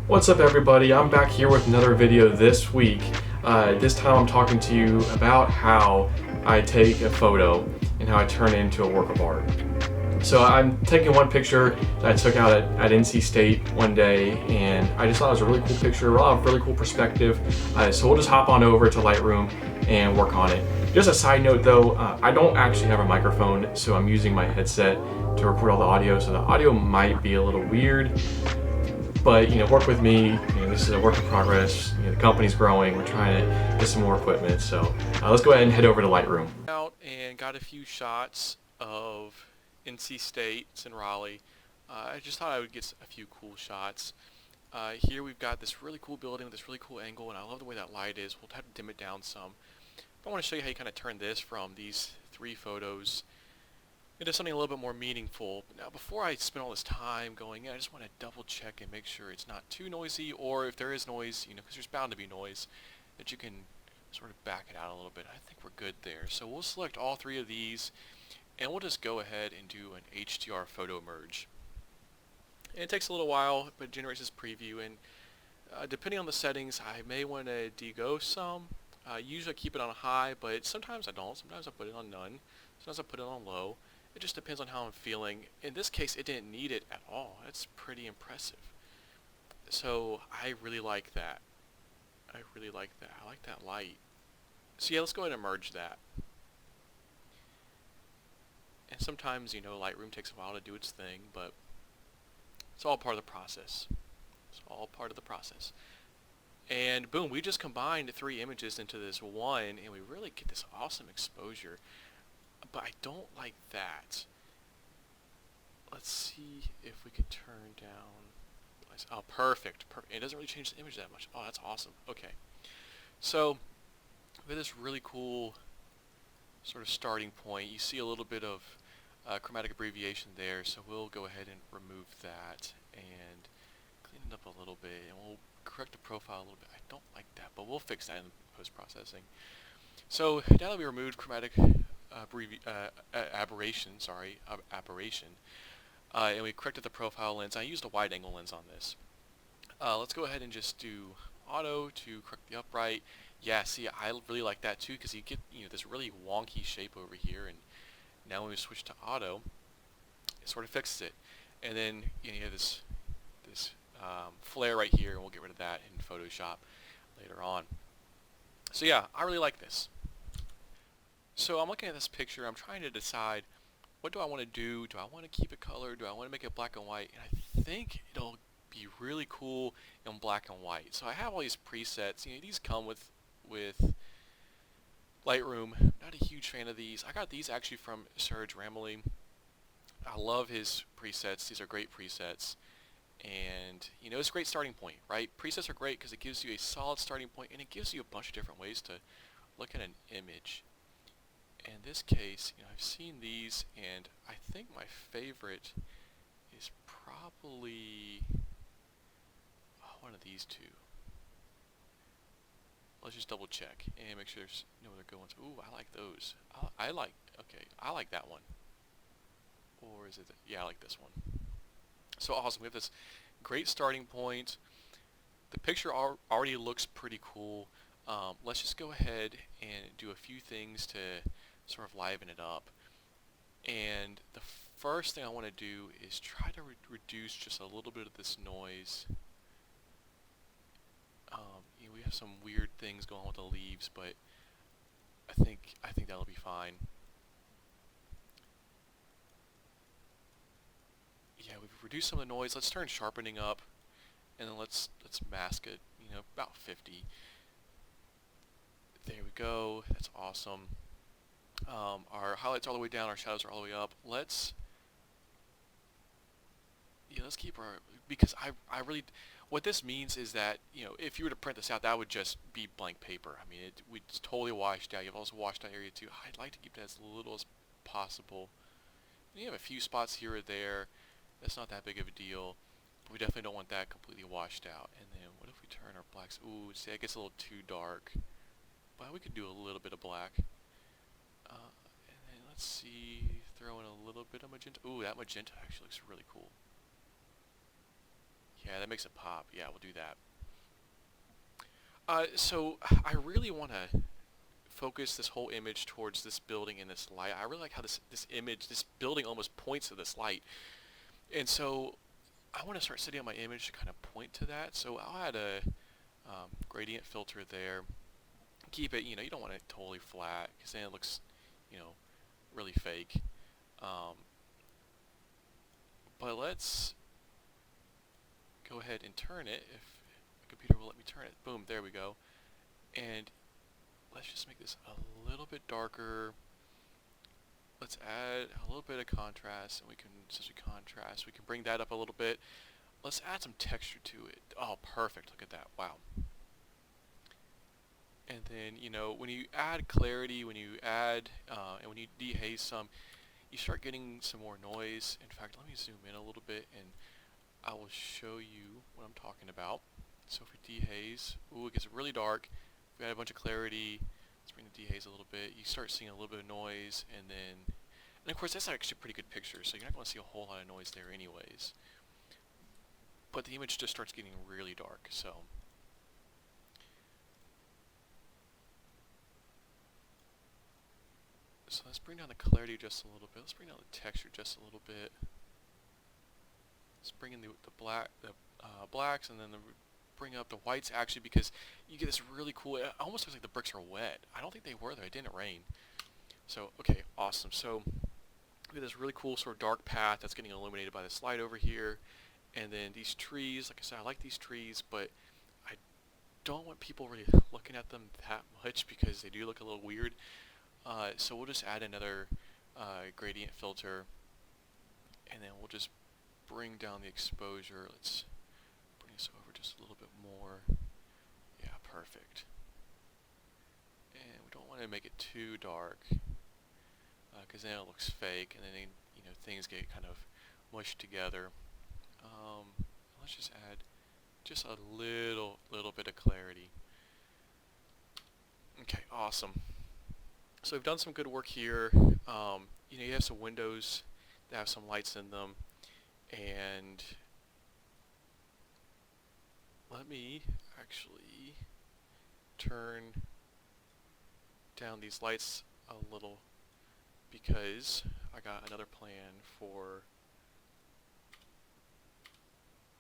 What's up everybody, I'm back here with another video this week. This time I'm talking to you about how I take a photo and how I turn it into a work of art. So I'm taking one picture that I took out at NC State one day, and I just thought it was a really cool picture, a lot of really cool perspective. So we'll just hop on over to Lightroom and work on it. Just a side note though, I don't actually have a microphone, so I'm using my headset to record all the audio, so the audio might be a little weird. But work with me. This is a work in progress. The company's growing. We're trying to get some more equipment. So let's go ahead and head over to Lightroom. Out and got a few shots of NC State. It's in Raleigh. I just thought I would get a few cool shots. Here we've got this really cool building with this really cool angle, and I love the way that light is. We'll have to dim it down some. But I want to show you how you kind of turn this from these three photos into something a little bit more meaningful. Now, before I spend all this time going in, I just want to double check and make sure it's not too noisy, or if there is noise, because there's bound to be noise, that you can sort of back it out a little bit. I think we're good there. So we'll select all three of these, and we'll just go ahead and do an Hdr Photo Merge. And it takes a little while, but it generates this preview, and depending on the settings, I may want to degauss some. Usually I keep it on high, but sometimes I don't. Sometimes I put it on none. Sometimes I put it on low. It just depends on how I'm feeling. In this case, it didn't need it at all. That's pretty impressive. So I really like that. I really like that. I like that light. So yeah, let's go ahead and merge that. And sometimes, Lightroom takes a while to do its thing, but it's all part of the process. It's all part of the process. And boom, we just combined three images into this one, and we really get this awesome exposure. But I don't like that. Let's see if we can turn down. Oh, perfect. It doesn't really change the image that much. Oh, that's awesome. Okay. So, with this really cool sort of starting point, you see a little bit of chromatic abbreviation there, so we'll go ahead and remove that and clean it up a little bit, and we'll correct the profile a little bit. I don't like that, but we'll fix that in post-processing. So, now that we removed chromatic aberration, and we corrected the profile lens. I used a wide angle lens on this. Let's go ahead and just do auto to correct the upright. Yeah, see, I really like that too, because you get this really wonky shape over here, and now when we switch to auto, it sort of fixes it. And then you have this flare right here, and we'll get rid of that in Photoshop later on. So yeah, I really like this. So I'm looking at this picture, I'm trying to decide, what do I want to do? Do I want to keep it colored? Do I want to make it black and white? And I think it'll be really cool in black and white. So I have all these presets. These come with Lightroom. Not a huge fan of these. I got these actually from Serge Ramilly. I love his presets. These are great presets. And, it's a great starting point, right? Presets are great because it gives you a solid starting point, and it gives you a bunch of different ways to look at an image. In this case, I've seen these, and I think my favorite is probably one of these two. Let's just double check and make sure there's no other good ones. Ooh, I like those. I like that one. Or is it? Yeah, I like this one. So awesome. We have this great starting point. The picture already looks pretty cool. Let's just go ahead and do a few things to sort of liven it up. And the first thing I want to do is try to reduce just a little bit of this noise. We have some weird things going on with the leaves, but I think that'll be fine. Yeah, we've reduced some of the noise. Let's turn sharpening up, and then let's mask it. About 50. There we go. That's awesome. Our highlights are all the way down, our shadows are all the way up. Let's keep our, because I really, what this means is that, if you were to print this out, that would just be blank paper. I mean, it's totally washed out. You have also washed out area too. I'd like to keep that as little as possible. You have a few spots here or there. That's not that big of a deal. But we definitely don't want that completely washed out. And then what if we turn our blacks? Ooh, see, that gets a little too dark. But we could do a little bit of black. And then let's see, throw in a little bit of magenta. Ooh, that magenta actually looks really cool. Yeah, that makes it pop. Yeah, we'll do that. So I really want to focus this whole image towards this building and this light. I really like how this building almost points to this light. And so I want to start setting up my image to kind of point to that. So I'll add a gradient filter there. Keep it, you don't want it totally flat because then it looks, really fake. But let's go ahead and turn it if the computer will let me turn it. Boom, there we go. And let's just make this a little bit darker. Let's add a little bit of contrast, and we can, since we contrast, we can bring that up a little bit. Let's add some texture to it. Oh, perfect. Look at that. Wow. And then, when you add clarity, when you add, and when you dehaze some, you start getting some more noise. In fact, let me zoom in a little bit, and I will show you what I'm talking about. So if we dehaze, ooh, it gets really dark. If we add a bunch of clarity, let's bring the dehaze a little bit. You start seeing a little bit of noise, and of course that's actually a pretty good picture, so you're not going to see a whole lot of noise there anyways. But the image just starts getting really dark, so. So let's bring down the clarity just a little bit. Let's bring down the texture just a little bit. Let's bring in the blacks, and then bring up the whites actually, because you get this really cool. It almost looks like the bricks are wet. I don't think they were though. It didn't rain. So okay, awesome. So we have this really cool sort of dark path that's getting illuminated by this light over here, and then these trees. Like I said, I like these trees, but I don't want people really looking at them that much because they do look a little weird. So we'll just add another gradient filter, and then we'll just bring down the exposure. Let's bring this over just a little bit more. Yeah, perfect. And we don't want to make it too dark because then it looks fake, and then things get kind of mushed together. Let's just add just a little bit of clarity. Okay, awesome. So we've done some good work here. You have some windows that have some lights in them, and let me actually turn down these lights a little because I got another plan for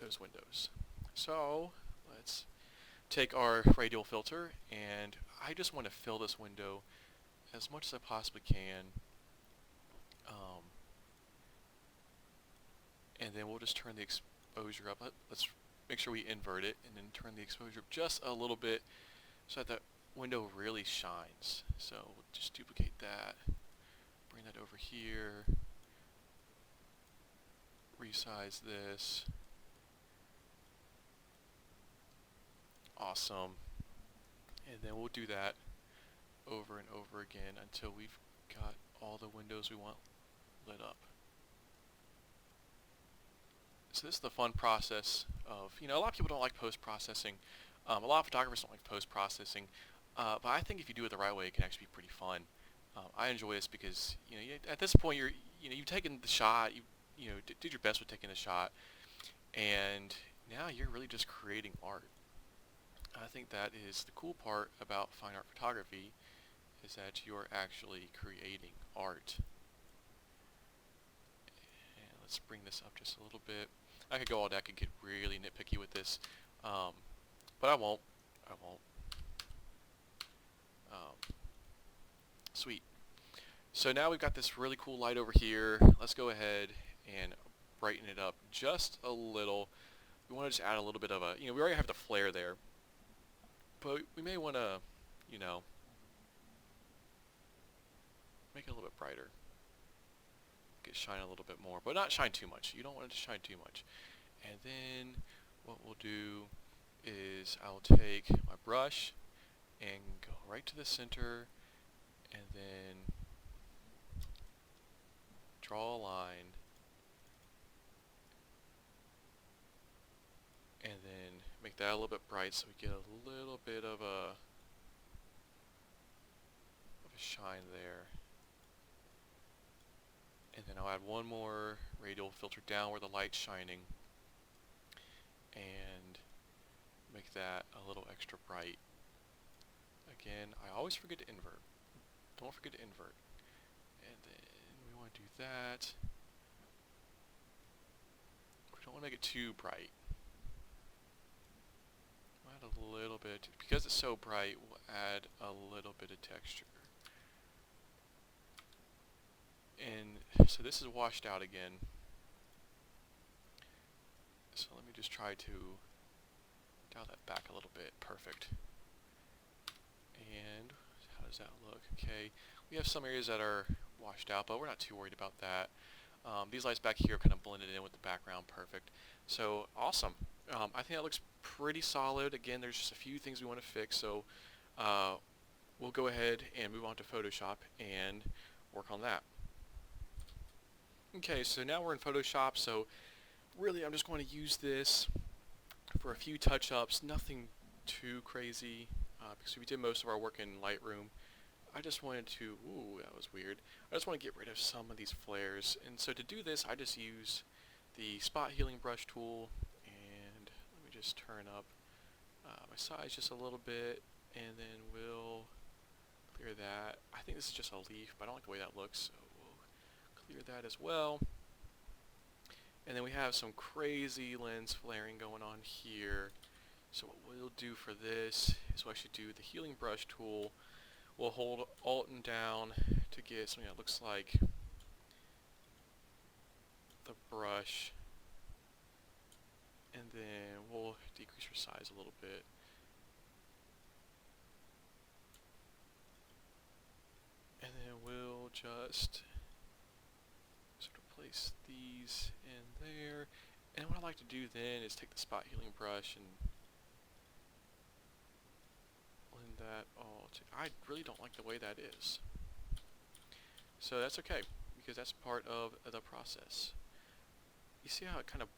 those windows. So let's take our radial filter, and I just want to fill this window as much as I possibly can, and then we'll just turn the exposure up. Let's make sure we invert it, and then turn the exposure up just a little bit so that window really shines. So we'll just duplicate that, bring that over here, resize this. Awesome. And then we'll do that over and over again until we've got all the windows we want lit up. So this is the fun process of, a lot of people don't like post-processing. A lot of photographers don't like post-processing, but I think if you do it the right way, it can actually be pretty fun. I enjoy this because, at this point you've taken the shot, you did your best with taking the shot, and now you're really just creating art. I think that is the cool part about fine art photography, is that you're actually creating art. And let's bring this up just a little bit. I could go all day. I could get really nitpicky with this, but I won't. Sweet. So now we've got this really cool light over here. Let's go ahead and brighten it up just a little. We want to just add a little bit of a, we already have the flare there, but we may want to, make it a little bit brighter. Get shine a little bit more, but not shine too much. You don't want it to shine too much. And then what we'll do is I'll take my brush and go right to the center, and then draw a line, and then make that a little bit bright so we get a little bit of a shine there. then I'll add one more radial filter down where the light's shining and make that a little extra bright. Again, I always forget to invert. Don't forget to invert. And then we want to do that. We don't want to make it too bright. We'll add a little bit. Because it's so bright, we'll add a little bit of texture. And so this is washed out again. So let me just try to dial that back a little bit. Perfect. And how does that look? Okay, we have some areas that are washed out, but we're not too worried about that. These lights back here kind of blended in with the background perfect. So awesome. I think that looks pretty solid. Again, there's just a few things we want to fix, so we'll go ahead and move on to Photoshop and work on that. Okay, so now we're in Photoshop, so really I'm just going to use this for a few touch-ups, nothing too crazy, because we did most of our work in Lightroom. I just wanted to, ooh, that was weird. I just want to get rid of some of these flares, and so to do this I just use the spot healing brush tool, and let me just turn up my size just a little bit, and then we'll clear that. I think this is just a leaf, but I don't like the way that looks, so we'll clear that as well. And then we have some crazy lens flaring going on here. So what we'll do for this is we'll actually do the healing brush tool. We'll hold Alt and down to get something that looks like the brush. And then we'll decrease her size a little bit. And then we'll just sort of place these in there. And what I like to do then is take the spot healing brush and blend that all together. I really don't like the way that is. So that's okay, because that's part of the process. You see how it kind of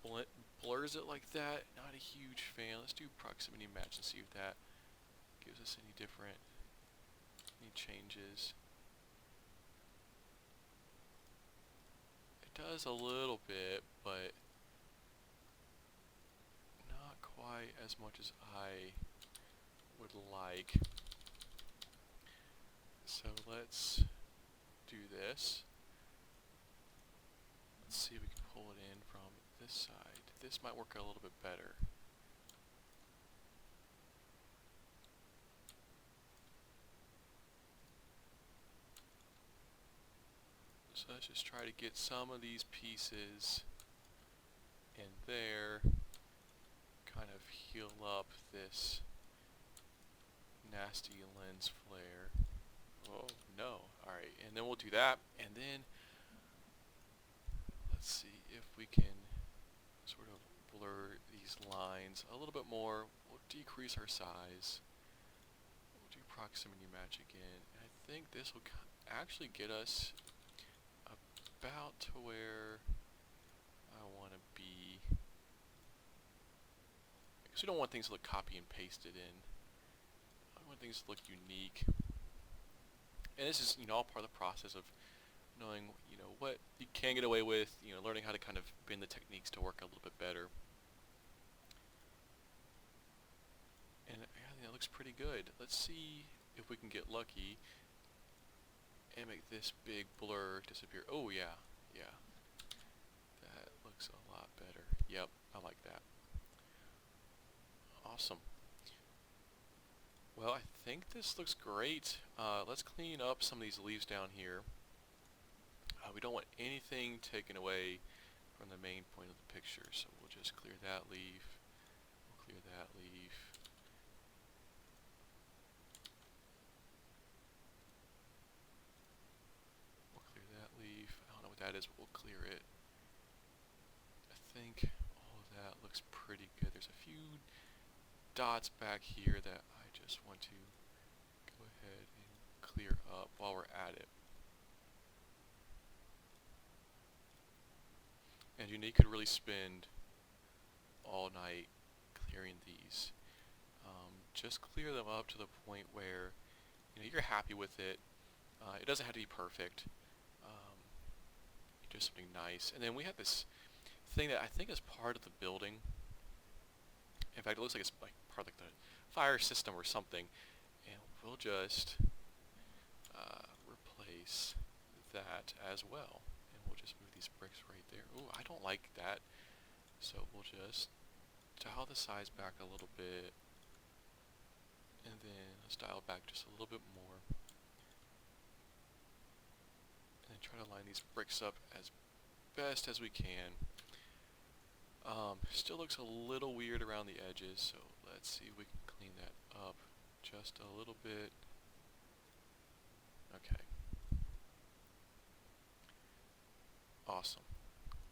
blurs it like that? Not a huge fan. Let's do proximity match and see if that gives us any changes. It does a little bit, but not quite as much as I would like. So let's do this. Let's see if we can pull it in from this side. This might work a little bit better. So let's just try to get some of these pieces in there, kind of heal up this nasty lens flare. Oh no. Alright, and then we'll do that, and then let's see if we can sort of blur these lines a little bit more. We'll decrease our size. We'll do proximity match again. And I think this will actually get us about to where I want to be. Because we don't want things to look copy and pasted in. I want things to look unique. And this is, all part of the process of knowing, what you can get away with, learning how to kind of bend the techniques to work a little bit better. And I think that looks pretty good. Let's see if we can get lucky and make this big blur disappear. Oh yeah, yeah. That looks a lot better. Yep, I like that. Awesome. Well, I think this looks great. Let's clean up some of these leaves down here. We don't want anything taken away from the main point of the picture, so we'll just clear that leaf. We'll clear that leaf. We'll clear that leaf. I don't know what that is, but we'll clear it. I think all of that looks pretty good. There's a few dots back here that I just want to go ahead and clear up while we're at it. And you could really spend all night clearing these. Just clear them up to the point where you're happy with it. It doesn't have to be perfect. just something nice. And then we have this thing that I think is part of the building. In fact, it looks like it's like part of like the fire system or something. And we'll just replace that as well. And we'll just move these bricks right there. Ooh, I don't like that. So we'll just dial the size back a little bit. And then let's dial back just a little bit more. And then try to line these bricks up as best as we can. Still looks a little weird around the edges, so let's see if we can clean that up just a little bit. Okay. Awesome.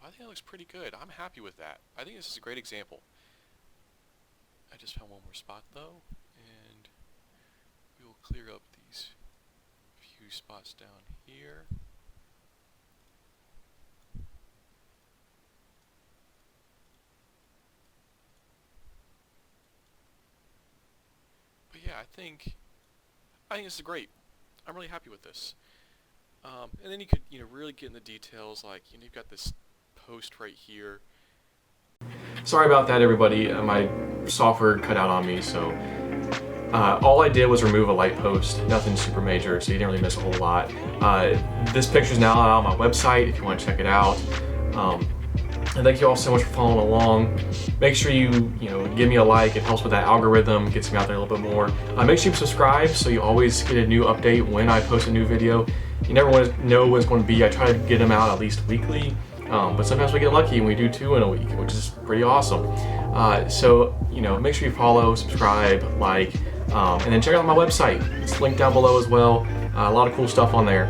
I think that looks pretty good. I'm happy with that. I think this is a great example. I just found one more spot though, and we will clear up these few spots down here. But yeah, I think this is great. I'm really happy with this. And then you could, really get in the details, like, you've got this post right here. Sorry about that, everybody. My software cut out on me, so all I did was remove a light post, nothing super major, so you didn't really miss a whole lot. This picture is now on my website if you want to check it out. And thank you all so much for following along. Make sure you give me a like. It helps with that algorithm, gets me out there a little bit more. Make sure you subscribe so you always get a new update when I post a new video. You never want to know what it's going to be. I try to get them out at least weekly, but sometimes we get lucky and we do 2 in a week, which is pretty awesome. So make sure you follow, subscribe, like, and then check out my website. It's linked down below as well. A lot of cool stuff on there.